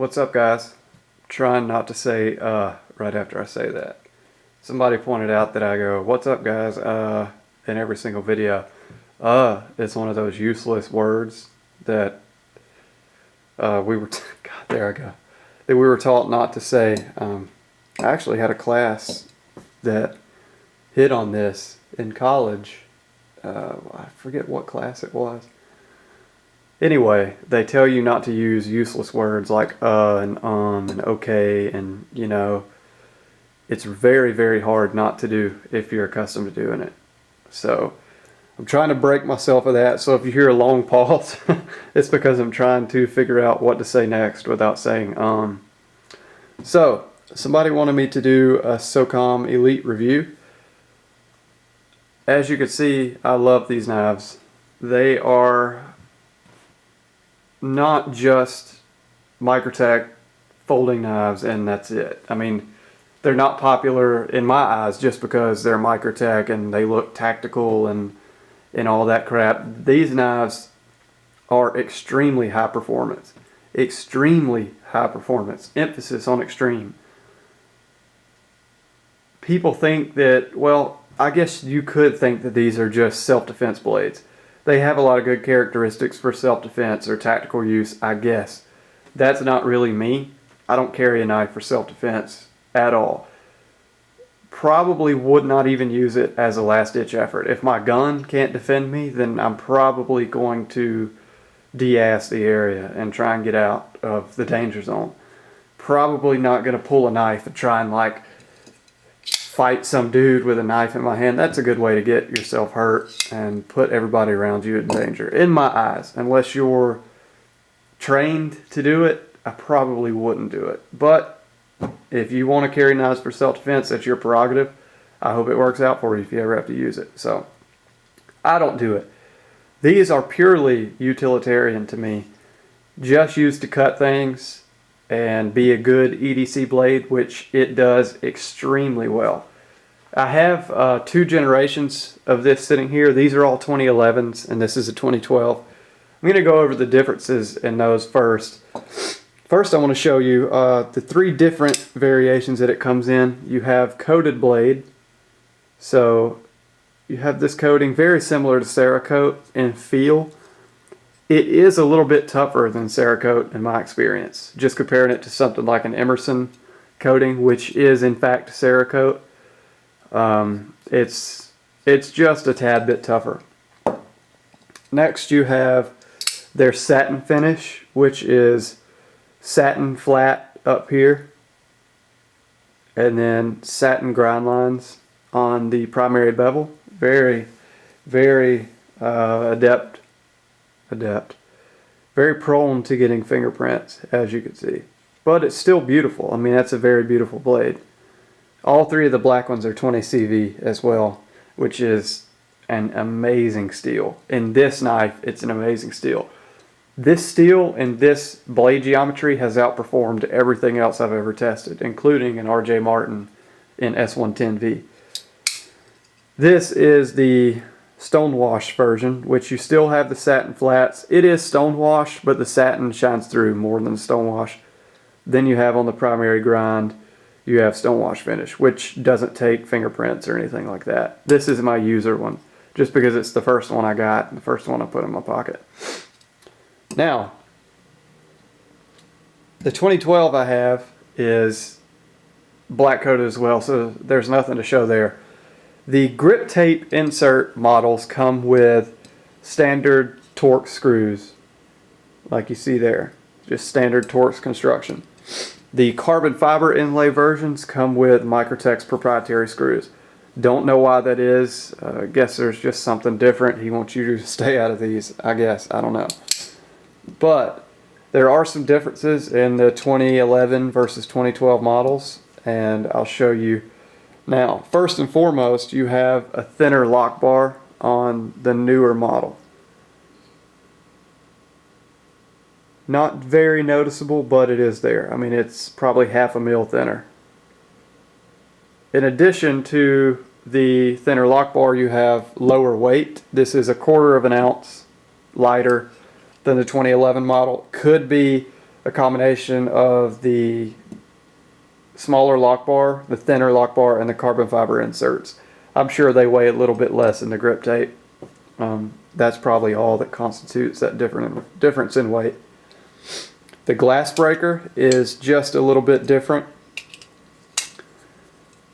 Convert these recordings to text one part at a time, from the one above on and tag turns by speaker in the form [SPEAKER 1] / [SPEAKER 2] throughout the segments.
[SPEAKER 1] What's up, guys? Trying not to say right after I say that. Somebody pointed out that I go, "What's up, guys?" In every single video. It's one of those useless words that God, there I go. That we were taught not to say. I actually had a class that hit on this in college. I forget what class it was. Anyway, they tell you not to use useless words like and okay, and it's very, very hard not to do if you're accustomed to doing it. So I'm trying to break myself of that. So if you hear a long pause, it's because I'm trying to figure out what to say next without saying So somebody wanted me to do a Socom Elite review. As you can see, I love these knives. They are not just Microtech folding knives and that's it. I mean, they're not popular in my eyes just because they're Microtech and they look tactical and all that crap. These knives are extremely high performance. Extremely high performance. Emphasis on extreme. People think that, well, I guess you could think that these are just self-defense blades. They have a lot of good characteristics for self-defense or tactical use, I guess. That's not really me. I don't carry a knife for self-defense at all. Probably would not even use it as a last-ditch effort. If my gun can't defend me, then I'm probably going to de-ass the area and try and get out of the danger zone. Probably not going to pull a knife and try and fight some dude with a knife in my hand. That's a good way to get yourself hurt and put everybody around you in danger, in my eyes. Unless you're trained to do it, I probably wouldn't do it. But if you want to carry knives for self-defense, that's your prerogative. I hope it works out for you if you ever have to use it. So I don't do it. These are purely utilitarian to me. Just used to cut things and be a good EDC blade, which it does extremely well. I have 2 generations of this sitting here. These are all 2011s, and this is a 2012. I'm going to go over the differences in those first. First, I want to show you the 3 different variations that it comes in. You have coated blade. So you have this coating very similar to Cerakote in feel. It is a little bit tougher than Cerakote in my experience, just comparing it to something like an Emerson coating, which is in fact Cerakote. It's just a tad bit tougher. Next you have their satin finish, which is satin flat up here, and then satin grind lines on the primary bevel. Very, very adept. Very prone to getting fingerprints, as you can see. But it's still beautiful. I mean, that's a very beautiful blade. All 3 of the black ones are 20 CV as well, which is an amazing steel. In this knife, it's an amazing steel. This steel and this blade geometry has outperformed everything else I've ever tested, including an RJ Martin in S110V. This is the stonewash version, which you still have the satin flats. It is stonewash, but the satin shines through more than the stonewash. Then you have on the primary grind, you have stonewash finish, which doesn't take fingerprints or anything like that. This is my user one, just because it's the first one I got, and the first one I put in my pocket. Now, the 2012 I have is black coated as well, so there's nothing to show there. The grip tape insert models come with standard Torx screws, like you see there, just standard Torx construction. The carbon fiber inlay versions come with Microtech's proprietary screws. Don't know why that is. I guess there's just something different. He wants you to stay out of these, I guess. I don't know. But there are some differences in the 2011 versus 2012 models, and I'll show you. Now, first and foremost, you have a thinner lock bar on the newer model. Not very noticeable, but it is there. I mean, it's probably 1/2 mil thinner. In addition to the thinner lock bar, you have lower weight. This is 1/4 of an ounce lighter than the 2011 model. Could be a combination of the smaller lock bar, the thinner lock bar, and the carbon fiber inserts. I'm sure they weigh a little bit less than the grip tape. That's probably all that constitutes that difference in weight. The glass breaker is just a little bit different.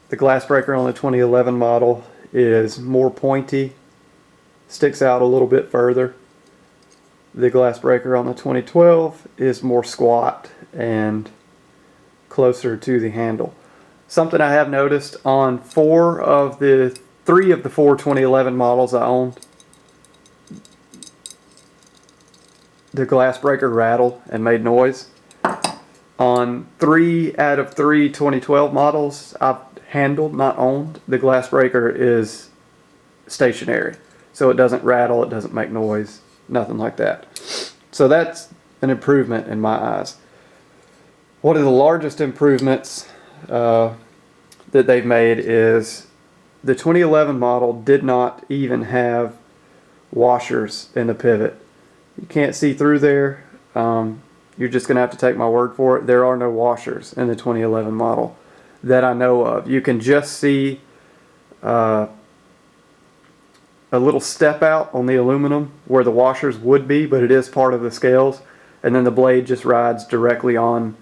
[SPEAKER 1] The glass breaker on the 2011 model is more pointy, sticks out a little bit further. The glass breaker on the 2012 is more squat and closer to the handle. Something I have noticed on three of the four 2011 models I owned, the glass breaker rattled and made noise. On 3 out of 3 2012 models I've handled, not owned, the glass breaker is stationary. So it doesn't rattle, it doesn't make noise, nothing like that. So that's an improvement in my eyes. One of the largest improvements that they've made is the 2011 model did not even have washers in the pivot. You can't see through there. You're just going to have to take my word for it. There are no washers in the 2011 model that I know of. You can just see a little step out on the aluminum where the washers would be, but it is part of the scales, and then the blade just rides directly on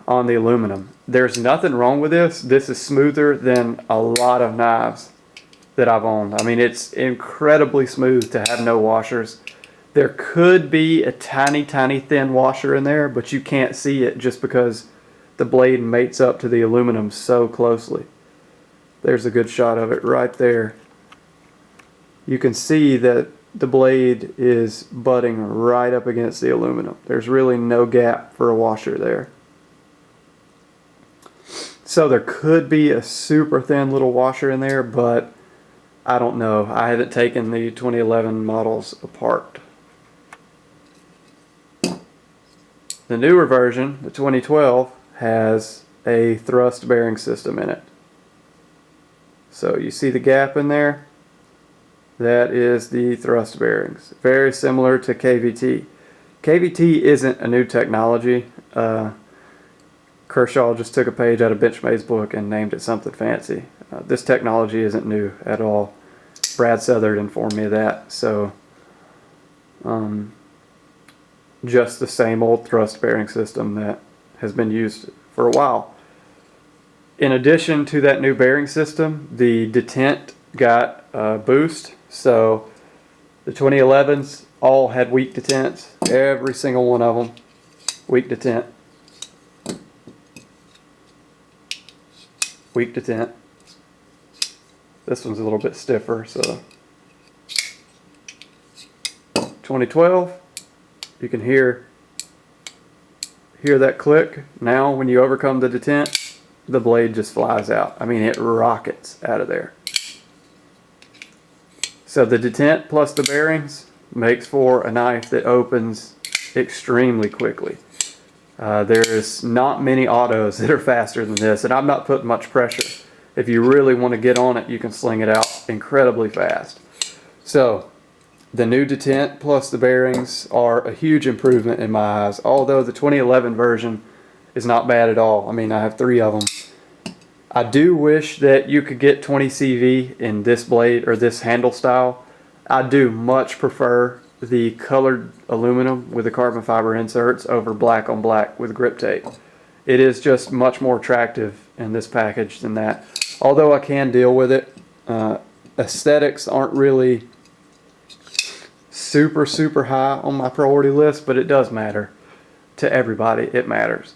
[SPEAKER 1] the aluminum. There's nothing wrong with this. This is smoother than a lot of knives that I've owned. I mean, it's incredibly smooth to have no washers. There could be a tiny thin washer in there, but you can't see it just because the blade mates up to the aluminum so closely. There's a good shot of it right there. You can see that the blade is butting right up against the aluminum. There's really no gap for a washer there. So there could be a super thin little washer in there, but I don't know. I haven't taken the 2011 models apart. The newer version, the 2012, has a thrust bearing system in it. So you see the gap in there? That is the thrust bearings. Very similar to KVT. KVT isn't a new technology. Kershaw just took a page out of Benchmade's book and named it something fancy. This technology isn't new at all. Brad Southard informed me of that. So, just the same old thrust bearing system that has been used for a while. In addition to that new bearing system, the detent got a boost. So the 2011s all had weak detents. Every single one of them, weak detent. Weak detent. This one's a little bit stiffer, so 2012, you can hear that click. Now when you overcome the detent, the blade just flies out. I mean, it rockets out of there. So the detent plus the bearings makes for a knife that opens extremely quickly. There's not many autos that are faster than this, and I'm not putting much pressure. If you really want to get on it, you can sling it out incredibly fast. So the new detent plus the bearings are a huge improvement in my eyes, although the 2011 version is not bad at all. I mean, I have 3 of them. I do wish that you could get 20 CV in this blade or this handle style. I do much prefer the colored aluminum with the carbon fiber inserts over black on black with grip tape. It is just much more attractive in this package than that. Although I can deal with it. Aesthetics aren't really super high on my priority list, but it does matter to everybody. It matters.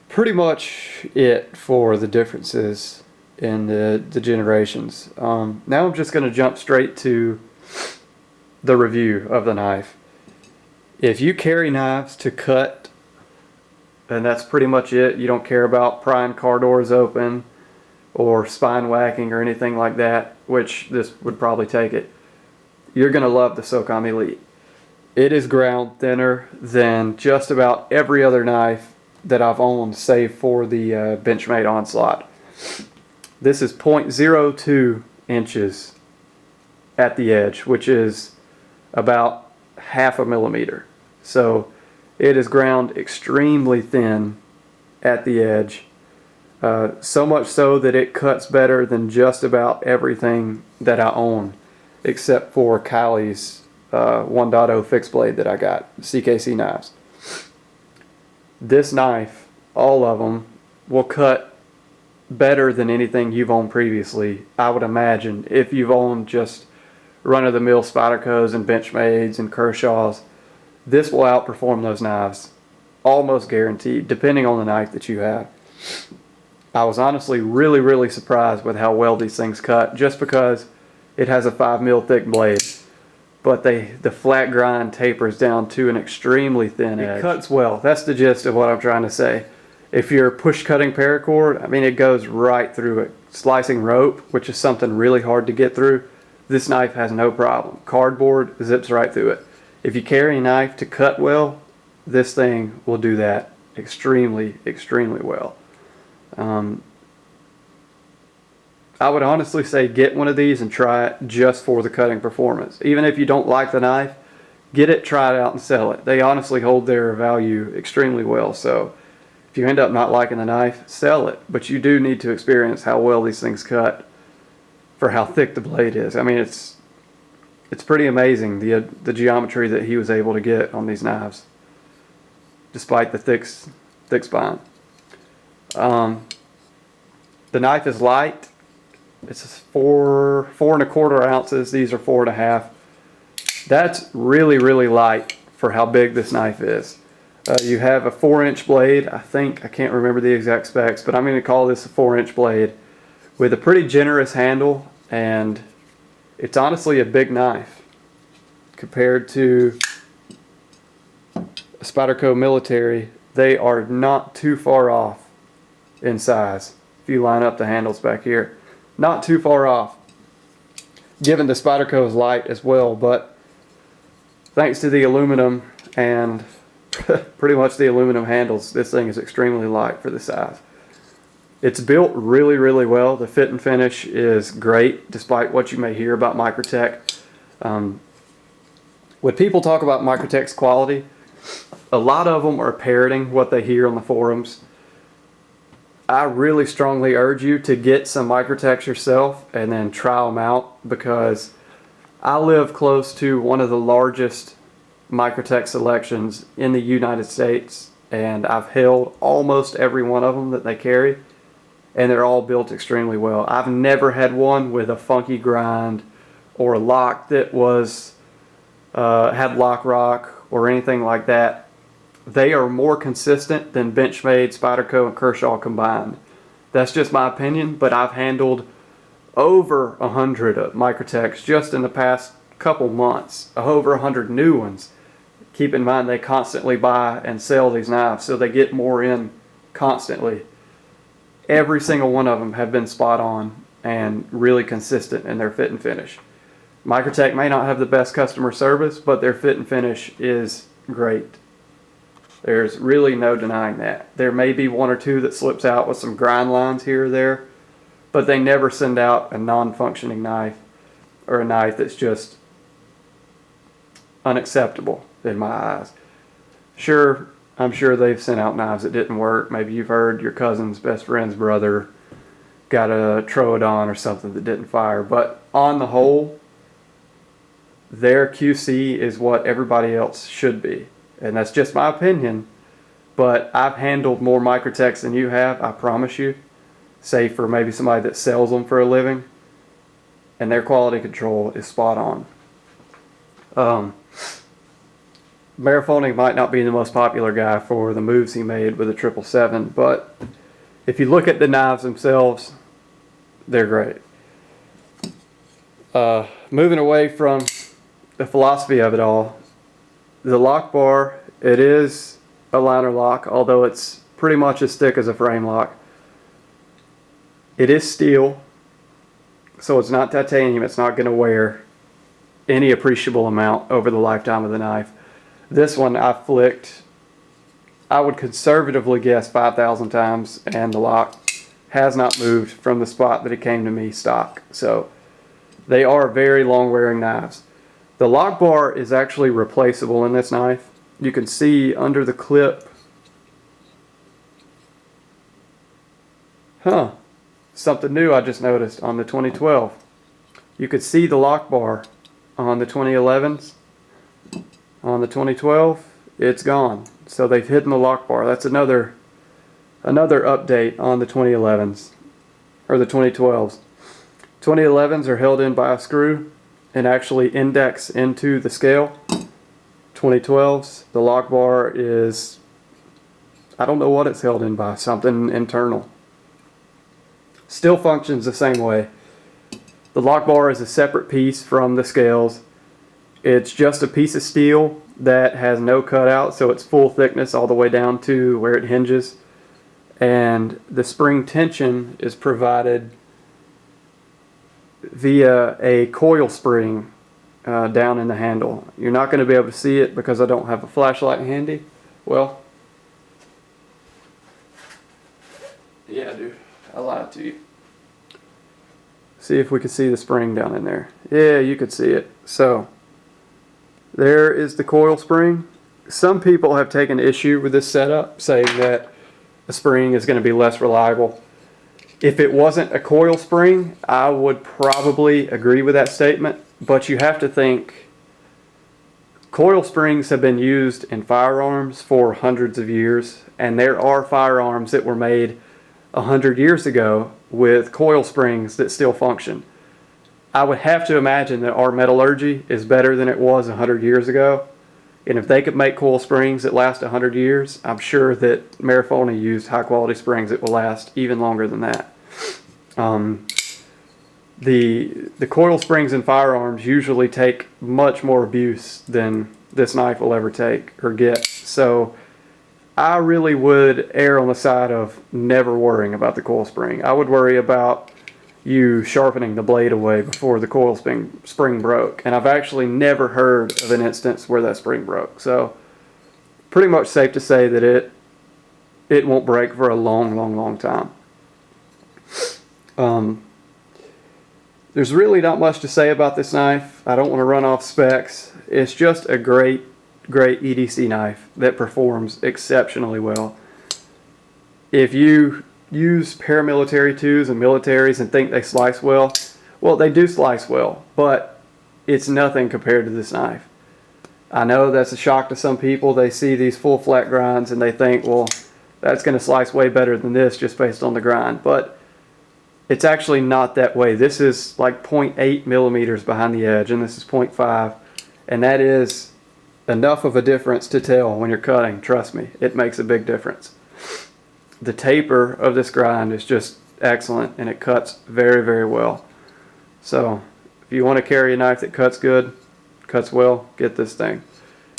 [SPEAKER 1] Pretty much it for the differences in the generations. Now I'm just going to jump straight to the review of the knife. If you carry knives to cut, and that's pretty much it, you don't care about prying car doors open or spine whacking or anything like that, which this would probably take it, you're going to love the Socom Elite. It is ground thinner than just about every other knife that I've owned, save for the Benchmade Onslaught. This is 0.02 inches at the edge, which is about 0.5 millimeter. So it is ground extremely thin at the edge. So much so that it cuts better than just about everything that I own, except for Kylie's 1.0 fixed blade that I got, CKC knives. This knife, all of them, will cut better than anything you've owned previously, I would imagine. If you've owned just run-of-the-mill Spydercos and Benchmades and Kershaws, this will outperform those knives, almost guaranteed, depending on the knife that you have. I was honestly really surprised with how well these things cut, just because it has a 5mm thick blade, but the flat grind tapers down to an extremely thin edge. It cuts well. That's the gist of what I'm trying to say. If you're push cutting paracord, I mean, it goes right through it. Slicing rope, which is something really hard to get through, this knife has no problem. Cardboard zips right through it. If you carry a knife to cut well, this thing will do that extremely well. I would honestly say get one of these and try it just for the cutting performance. Even if you don't like the knife, get it, try it out, and sell it. They honestly hold their value extremely well. So if you end up not liking the knife, sell it. But you do need to experience how well these things cut for how thick the blade is. I mean, it's pretty amazing the geometry that he was able to get on these knives, despite the thick spine. The knife is light. It's 4.25 ounces. These are 4.5. That's really light for how big this knife is. You have a 4-inch blade. I can't remember the exact specs, but I'm going to call this a 4-inch blade with a pretty generous handle, and it's honestly a big knife compared to a Spyderco Military. They are not too far off in size. If you line up the handles back here, not too far off, given the Spyderco is light as well. But thanks to the aluminum and pretty much the aluminum handles, this thing is extremely light for the size. It's built really well. The fit and finish is great, despite what you may hear about Microtech. When people talk about Microtech's quality, a lot of them are parroting what they hear on the forums. I really strongly urge you to get some Microtechs yourself and then try them out, because I live close to one of the largest Microtech selections in the United States, and I've held almost every one of them that they carry, and they're all built extremely well. I've never had one with a funky grind or a lock that was had lock rock or anything like that. They are more consistent than Benchmade, Spyderco, and Kershaw combined. That's just my opinion, but I've handled over 100 Microtechs just in the past couple months, over 100 new ones. Keep in mind they constantly buy and sell these knives, so they get more in constantly. Every single one of them have been spot on and really consistent in their fit and finish. Microtech may not have the best customer service, but their fit and finish is great. There's really no denying that. There may be one or two that slips out with some grind lines here or there, but they never send out a non-functioning knife or a knife that's just unacceptable in my eyes. Sure, I'm sure they've sent out knives that didn't work. Maybe you've heard your cousin's best friend's brother got a Troodon or something that didn't fire, but on the whole, their QC is what everybody else should be. And that's just my opinion, but I've handled more Microtechs than you have, I promise you, save for maybe somebody that sells them for a living, and their quality control is spot on. Marafoning might not be the most popular guy for the moves he made with a 777, but if you look at the knives themselves, they're great. Moving away from the philosophy of it all, the lock bar, it is a liner lock, although it's pretty much as thick as a frame lock. It is steel, so it's not titanium. It's not going to wear any appreciable amount over the lifetime of the knife. This one I flicked, I would conservatively guess 5,000 times, and the lock has not moved from the spot that it came to me stock. So they are very long wearing knives. The lock bar is actually replaceable in this knife. you can see under the clip. Something new I just noticed on the 2012. You could see the lock bar on the 2011s. On the 2012, it's gone. So they've hidden the lock bar. That's another update on the 2011s, or the 2012s. 2011s are held in by a screw and actually index into the scale. 2012s, the lock bar is, I don't know what it's held in by, something internal. Still functions the same way. The lock bar is a separate piece from the scales. It's just a piece of steel that has no cutout, so it's full thickness all the way down to where it hinges. And the spring tension is provided via a coil spring down in the handle. You're not going to be able to see it because I don't have a flashlight handy. Well, yeah, dude, I lied to you. See if we can see the spring down in there. Yeah, you could see it. So there is the coil spring. Some people have taken issue with this setup, saying that the spring is going to be less reliable. If it wasn't a coil spring, I would probably agree with that statement, but you have to think coil springs have been used in firearms for hundreds of years, and there are firearms that were made 100 years ago with coil springs that still function. I would have to imagine that our metallurgy is better than it was 100 years ago. And if they could make coil springs that last 100 years, I'm sure that Marifoni used high quality springs that will last even longer than that. The coil springs in firearms usually take much more abuse than this knife will ever take or get. So I really would err on the side of never worrying about the coil spring. I would worry about you sharpening the blade away before the coil spring broke. And I've actually never heard of an instance where that spring broke. So pretty much safe to say that it won't break for a long time. There's really not much to say about this knife. I don't want to run off specs. It's just a great EDC knife that performs exceptionally well. If you use paramilitary twos and militaries and think they slice well, they do slice well, but it's nothing compared to this knife. I know that's a shock to some people. They see these full flat grinds and they think, well, that's going to slice way better than this just based on the grind, but it's actually not that way. This is like 0.8 millimeters behind the edge, and this is 0.5, and that is enough of a difference to tell when you're cutting. Trust me, it makes a big difference. The taper of this grind is just excellent, and it cuts very well. So if you want to carry a knife that cuts good, cuts well, get this thing.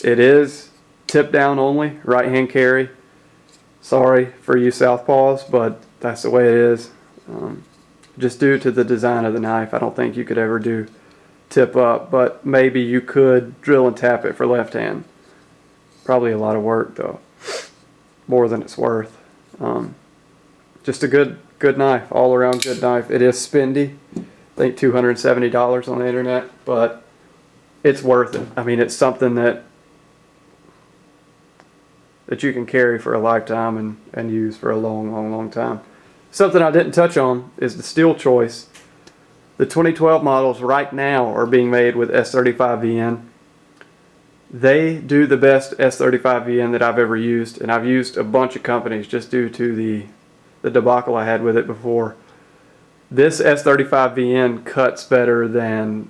[SPEAKER 1] It is tip down only, right hand carry. Sorry for you southpaws, but that's the way it is. Just due to the design of the knife, I don't think you could ever do tip up, but maybe you could drill and tap it for left hand. Probably a lot of work though, more than it's worth. Just a good knife, all around good knife. It is spendy, I think $270 on the internet, but it's worth it. I mean, it's something that you can carry for a lifetime and use for a long time. Something I didn't touch on is the steel choice. The 2012 models right now are being made with S35VN. They do the best S35VN that I've ever used, and I've used a bunch of companies just due to the debacle I had with it before. This S35VN cuts better than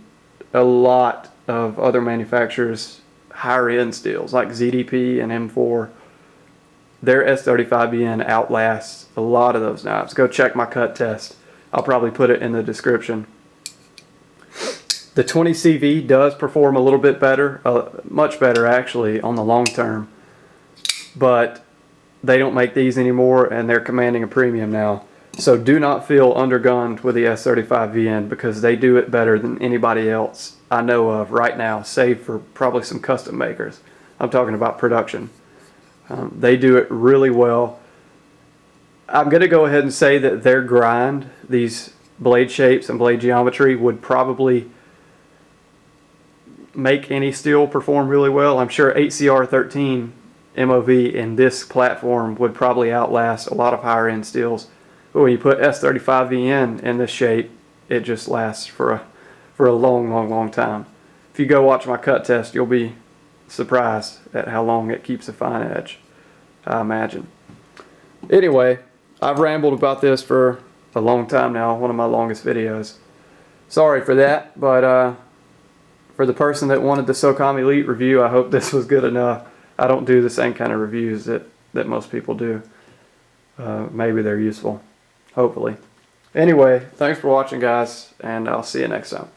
[SPEAKER 1] a lot of other manufacturers' higher end steels like ZDP and M4. Their S35VN outlasts a lot of those knives. Go check my cut test. I'll probably put it in the description. The 20CV does perform a little bit better, much better actually on the long term, but they don't make these anymore and they're commanding a premium now. So do not feel undergunned with the S35VN because they do it better than anybody else I know of right now, save for probably some custom makers. I'm talking about production. They do it really well. I'm going to go ahead and say that their grind, these blade shapes and blade geometry, would probably make any steel perform really well. I'm sure HCR13 MOV in this platform would probably outlast a lot of higher end steels. But when you put S35VN in this shape, it just lasts for a long time. If you go watch my cut test, you'll be surprised at how long it keeps a fine edge, I imagine. Anyway, I've rambled about this for a long time now, one of my longest videos. Sorry for that, but for the person that wanted the Socom Elite review, I hope this was good enough. I don't do the same kind of reviews that most people do. Maybe they're useful. Hopefully. Anyway, thanks for watching, guys, and I'll see you next time.